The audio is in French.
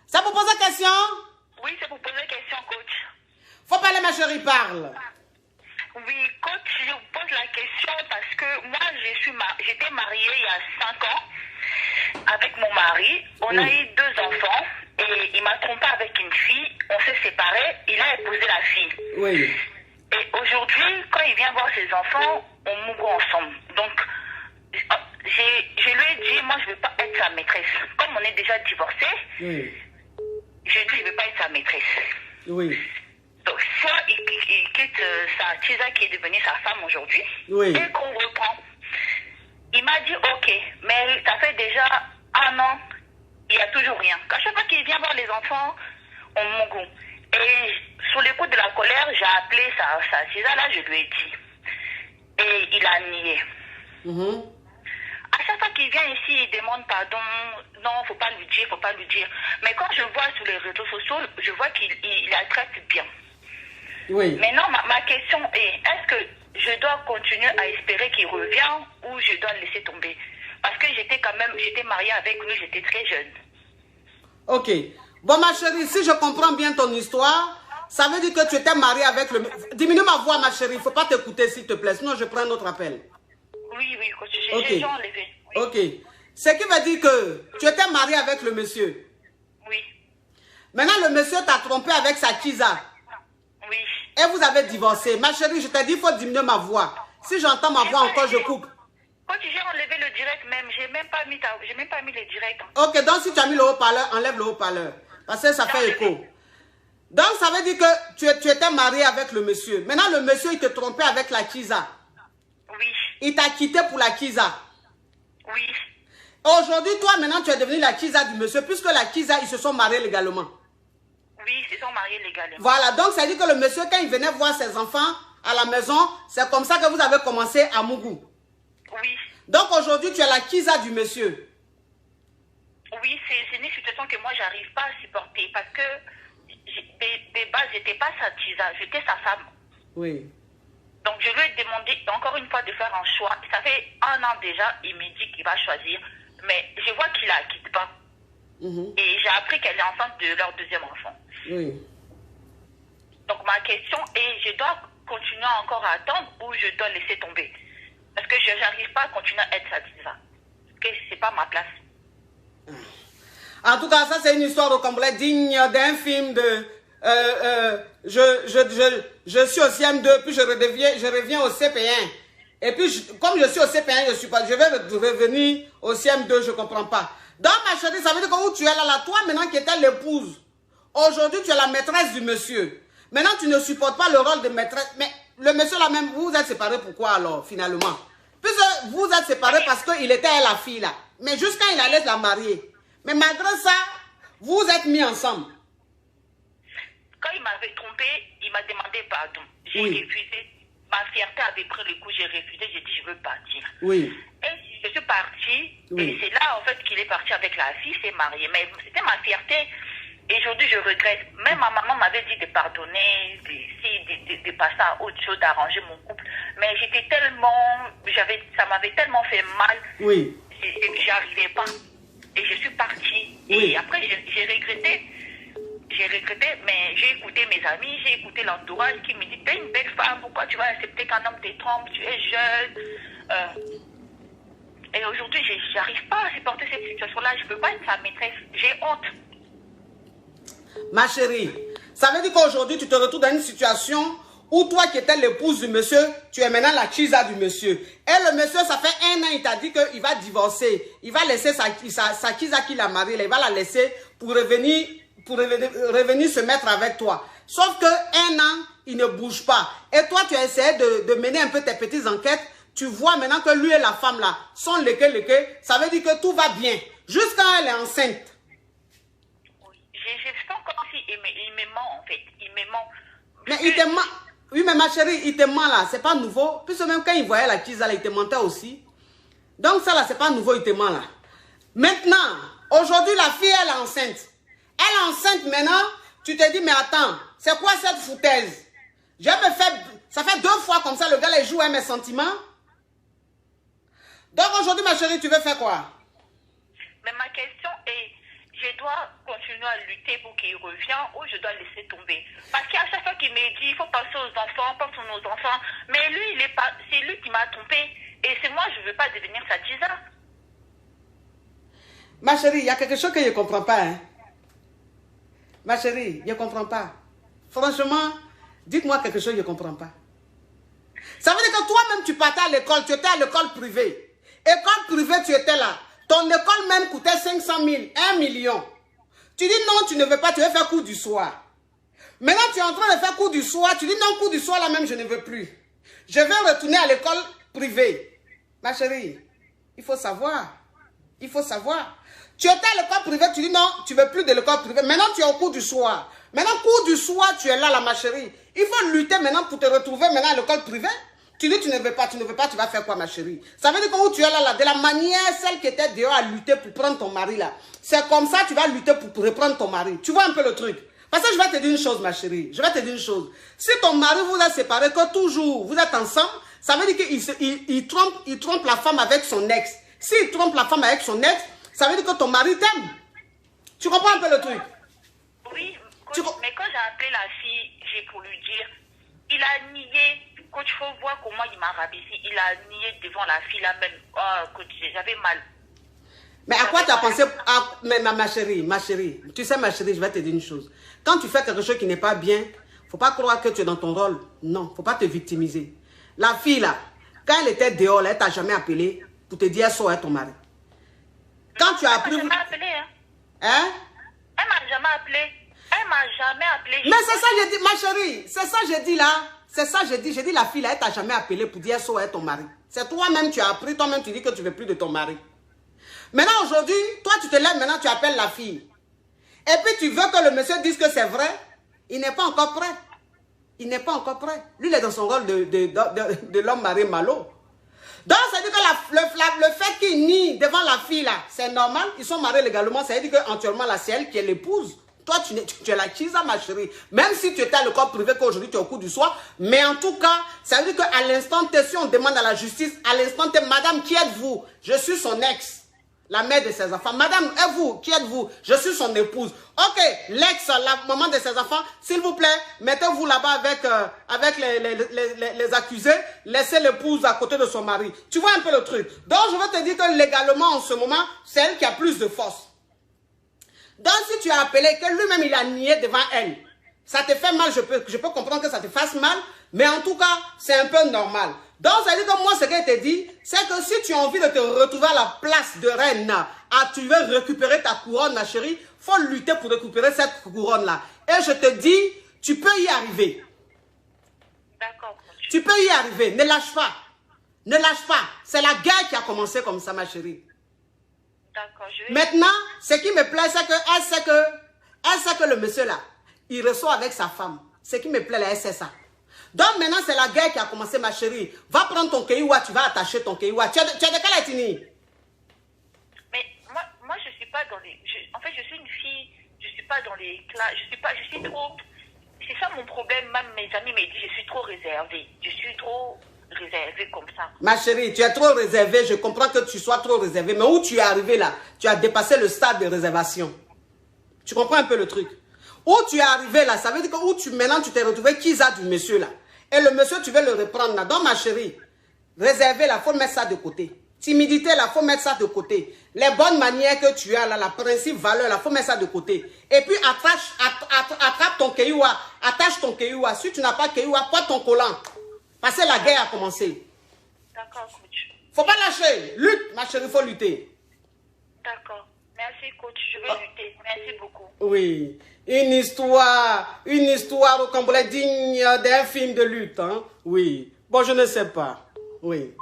C'est pour poser question? Oui, c'est pour poser question, coach. Faut parler, ma chérie, parle. Oui, coach, je vous pose la question parce que moi, j'étais mariée il y a 5 ans avec mon mari. On a eu 2 enfants et il m'a trompé avec une fille. On s'est séparés. Il a épousé la fille. Oui. Et aujourd'hui, quand il vient voir ses enfants, on mourra ensemble. Donc, je lui ai dit, moi, je ne veux pas être sa maîtresse. Comme on est déjà divorcés, Oui. je dis, je ne veux pas être sa maîtresse. Oui. Donc, soit il quitte sa Tisa qui est devenue sa femme aujourd'hui, Oui. et qu'on reprend. Il m'a dit, ok, mais ça fait déjà 1 an, il n'y a toujours rien. À chaque fois qu'il vient voir les enfants, on mourra. Et sous les coups de la colère, j'ai appelé sa Tisa, là, je lui ai dit. Et il a nié. À chaque fois qu'il vient ici, il demande pardon. Non, faut pas lui dire, faut pas lui dire. Mais quand je vois sur les réseaux sociaux, je vois qu'il la traite bien. Oui. Maintenant, ma question est, est-ce que je dois continuer à espérer qu'il revient ou je dois le laisser tomber? Parce que j'étais mariée avec lui, j'étais très jeune. Ok. Bon, ma chérie, si je comprends bien ton histoire, ça veut dire que tu étais mariée avec le... Diminue ma voix, ma chérie. Il ne faut pas t'écouter, s'il te plaît. Sinon, je prends un autre appel. Oui, Ok. j'ai enlevé. Oui. Ok. Ce qui veut dire que tu étais mariée avec le monsieur. Oui. Maintenant, le monsieur t'a trompé avec sa Kiza. Oui. Et vous avez divorcé. Ma chérie, je t'ai dit, il faut diminuer ma voix. Si j'entends ma voix encore, je coupe. Quand j'ai enlevé le direct même, j'ai même pas mis le direct. Ok, donc si tu as mis le haut-parleur, enlève le haut-parleur. Parce que ça fait écho. Donc, ça veut dire que tu étais mariée avec le monsieur. Maintenant, le monsieur, il te trompait avec la Kiza. Oui. Il t'a quitté pour la Kiza. Oui. Aujourd'hui, toi, maintenant, tu es devenue la Kiza du monsieur. Puisque la Kiza, ils se sont mariés légalement. Oui, ils se sont mariés légalement. Voilà, donc ça veut dire que le monsieur, quand il venait voir ses enfants à la maison, c'est comme ça que vous avez commencé à Mougou. Oui. Donc aujourd'hui, tu es la Kiza du monsieur. Oui, c'est une situation que moi, j'arrive pas à supporter parce que de base, j'étais pas sa Tisa, j'étais sa femme. Oui. Donc, je lui ai demandé encore une fois de faire un choix. Ça fait 1 an déjà, il me dit qu'il va choisir. Mais je vois qu'il la quitte pas. Et j'ai appris qu'elle est enceinte de leur 2e enfant. Oui. Donc, ma question est, je dois continuer encore à attendre ou je dois laisser tomber? Parce que je n'arrive pas à continuer à être sa Tisa. Parce que c'est pas ma place. En tout cas, ça c'est une histoire au complet digne d'un film de... je suis au CM2, puis je reviens au CP1. Et puis, comme je suis au CP1, je vais revenir au CM2, je ne comprends pas. Donc, ma chérie, ça veut dire que où tu es là, toi maintenant qui étais l'épouse, aujourd'hui tu es la maîtresse du monsieur. Maintenant, tu ne supportes pas le rôle de maîtresse. Mais le monsieur là même, vous êtes séparés pourquoi alors, finalement? Puisque vous êtes séparés parce qu'il était la fille là. Mais jusqu'à il allait la marier. Mais malgré ça, vous êtes mis ensemble. Quand il m'avait trompé, il m'a demandé pardon. J'ai refusé. Ma fierté avait pris le coup, j'ai refusé, j'ai dit je veux partir. Oui. Et je suis partie, et c'est là en fait qu'il est parti avec la fille, s'est marié. Mais c'était ma fierté. Et aujourd'hui, je regrette. Même ma maman m'avait dit de pardonner, de passer à autre chose, d'arranger mon couple. Mais j'étais tellement... Ça m'avait tellement fait mal. Oui. J'y arrivais pas. Et je suis partie. Oui. Et après, j'ai regretté. J'ai regretté, mais j'ai écouté mes amis, j'ai écouté l'entourage qui me dit, t'es une belle femme, pourquoi tu vas accepter qu'un homme te trompe, tu es jeune. Et aujourd'hui, je n'arrive pas à supporter cette situation-là. Je ne peux pas être sa maîtresse. J'ai honte. Ma chérie, ça veut dire qu'aujourd'hui, tu te retrouves dans une situation où toi qui étais l'épouse du monsieur, tu es maintenant la Kiza du monsieur. Et le monsieur, ça fait 1 an, il t'a dit qu'il va divorcer. Il va laisser sa Kiza qui l'a mariée, il va la laisser pour revenir se mettre avec toi. Sauf que 1 an, il ne bouge pas. Et toi, tu as essayé de mener un peu tes petites enquêtes. Tu vois maintenant que lui et la femme là sont légués. Ça veut dire que tout va bien. Jusqu'à elle est enceinte. Je sens comme si il me ment en fait. Il me ment. Mais il te ment. Oui, mais ma chérie, il te ment là. C'est pas nouveau. Puisque même quand il voyait la Kiza là, il te mentait aussi. Donc ça là, c'est pas nouveau, il te ment là. Maintenant, aujourd'hui, la fille, elle est enceinte. Elle est enceinte maintenant. Tu te dis, mais attends, c'est quoi cette foutaise? Ça fait 2 fois comme ça, le gars, il joue à mes sentiments. Donc aujourd'hui, ma chérie, tu veux faire quoi? Mais ma question est, je dois continuer continuer à lutter pour qu'il revienne ou je dois laisser tomber. Parce qu'à chaque fois qu'il me dit, il faut penser aux enfants, pense à nos enfants. Mais lui, c'est lui qui m'a trompé. Et c'est moi, je ne veux pas devenir sa tisa. Ma chérie, il y a quelque chose que je ne comprends pas. Hein? Ma chérie, je ne comprends pas. Franchement, dites-moi quelque chose que je ne comprends pas. Ça veut dire que toi-même, tu partais à l'école, tu étais à l'école privée. École privée, tu étais là. Ton école même coûtait 500 000, 1 million. Tu dis non, tu ne veux pas, tu veux faire cours du soir. Maintenant, tu es en train de faire cours du soir. Tu dis non, cours du soir là même, je ne veux plus. Je vais retourner à l'école privée. Ma chérie, il faut savoir. Il faut savoir. Tu étais à l'école privée, tu dis non, tu ne veux plus de l'école privée. Maintenant, tu es au cours du soir. Maintenant, cours du soir, tu es là, ma chérie. Il faut lutter maintenant pour te retrouver maintenant à l'école privée. Tu dis tu ne veux pas, tu vas faire quoi, ma chérie? Ça veut dire que où tu es là, de la manière, celle qui était dehors à lutter pour prendre ton mari là. C'est comme ça que tu vas lutter pour reprendre ton mari. Tu vois un peu le truc? Parce que je vais te dire une chose, ma chérie. Je vais te dire une chose. Si ton mari vous a séparé, que toujours vous êtes ensemble, ça veut dire qu'il trompe la femme avec son ex. S'il trompe la femme avec son ex, ça veut dire que ton mari t'aime. Tu comprends un peu le truc? Oui, mais quand j'ai appelé la fille, j'ai pour lui dire, il a nié. Quand il faut voir comment il m'a rabaissé, il a nié devant la fille là même. Oh, j'avais mal. Mais à quoi tu as pensé? Mais ma chérie, tu sais ma chérie, je vais te dire une chose. Quand tu fais quelque chose qui n'est pas bien, il ne faut pas croire que tu es dans ton rôle. Non, il ne faut pas te victimiser. La fille là, quand elle était dehors, là, elle t'a jamais appelé pour te dire sois ton mari. Quand tu as appris... Elle m'a jamais appelé. Hein? Elle m'a jamais appelé. Elle m'a jamais appelé. Mais c'est ça j'ai dit, ma chérie. C'est ça j'ai dit là. C'est ça j'ai dit. J'ai dit la fille là, elle t'a jamais appelé pour dire sois ton mari. C'est toi-même tu as appris, toi-même tu dis que tu ne veux plus de ton mari. Maintenant aujourd'hui, toi tu te lèves, maintenant tu appelles la fille. Et puis tu veux que le monsieur dise que c'est vrai. Il n'est pas encore prêt. Il n'est pas encore prêt. Lui il est dans son rôle de l'homme marié malo. Donc ça veut dire que le fait qu'il nie devant la fille là, c'est normal. Ils sont mariés légalement. Ça veut dire qu'actuellement là, c'est elle qui est l'épouse. Toi, tu es la chisa, ma chérie. Même si tu étais à l'école privée, qu'aujourd'hui tu es au cours du soir. Mais en tout cas, ça veut dire qu'à l'instant T, si on demande à la justice, à l'instant T, madame, qui êtes-vous? Je suis son ex, la mère de ses enfants. Madame, et vous, qui êtes-vous? Je suis son épouse. Ok, l'ex, la maman de ses enfants, s'il vous plaît, mettez-vous là-bas avec les accusés. Laissez l'épouse à côté de son mari. Tu vois un peu le truc. Donc, je veux te dire que légalement, en ce moment, c'est elle qui a plus de force. Donc, si tu as appelé, que lui-même, il a nié devant elle, ça te fait mal, je peux comprendre que ça te fasse mal, mais en tout cas, c'est un peu normal. Donc, ça veut dire que moi, ce qu'elle te dit, c'est que si tu as envie de te retrouver à la place de reine, tu veux récupérer ta couronne, ma chérie, il faut lutter pour récupérer cette couronne-là. Et je te dis, tu peux y arriver. D'accord. Tu peux y arriver, ne lâche pas. Ne lâche pas. C'est la guerre qui a commencé comme ça, ma chérie. Maintenant, ce qui me plaît, c'est qu'elle sait que le monsieur là, il reçoit avec sa femme. Ce qui me plaît là, elle sait ça. Donc maintenant, c'est la guerre qui a commencé, ma chérie. Va prendre ton kéiwa, tu vas attacher ton kéiwa. Tu es de quelle ethnie? Mais moi je suis pas dans les... en fait, je suis une fille, je suis pas dans les classes, je suis trop... C'est ça mon problème, même mes amis me disent, je suis trop réservée. Je suis trop... réservée comme ça. Ma chérie, tu es trop réservée. Je comprends que tu sois trop réservée. Mais où tu es arrivé là? Tu as dépassé le stade de réservation. Tu comprends un peu le truc? Où tu es arrivé là, ça veut dire que maintenant tu t'es retrouvé qui a du monsieur là. Et le monsieur, tu veux le reprendre là. Donc ma chérie, réservé là, il faut mettre ça de côté. Timidité là, il faut mettre ça de côté. Les bonnes manières que tu as là, la principe, valeur là, il faut mettre ça de côté. Et puis attrape ton kéiwa. Attache ton kéiwa. Si tu n'as pas kéiwa, porte ton collant. Parce que la guerre a commencé. D'accord, coach. Faut pas lâcher. Lutte, ma chérie, il faut lutter. D'accord. Merci, coach. Je vais lutter. Merci beaucoup. Oui. Une histoire au Cambodge digne d'un film de lutte. Hein? Oui. Bon, je ne sais pas. Oui.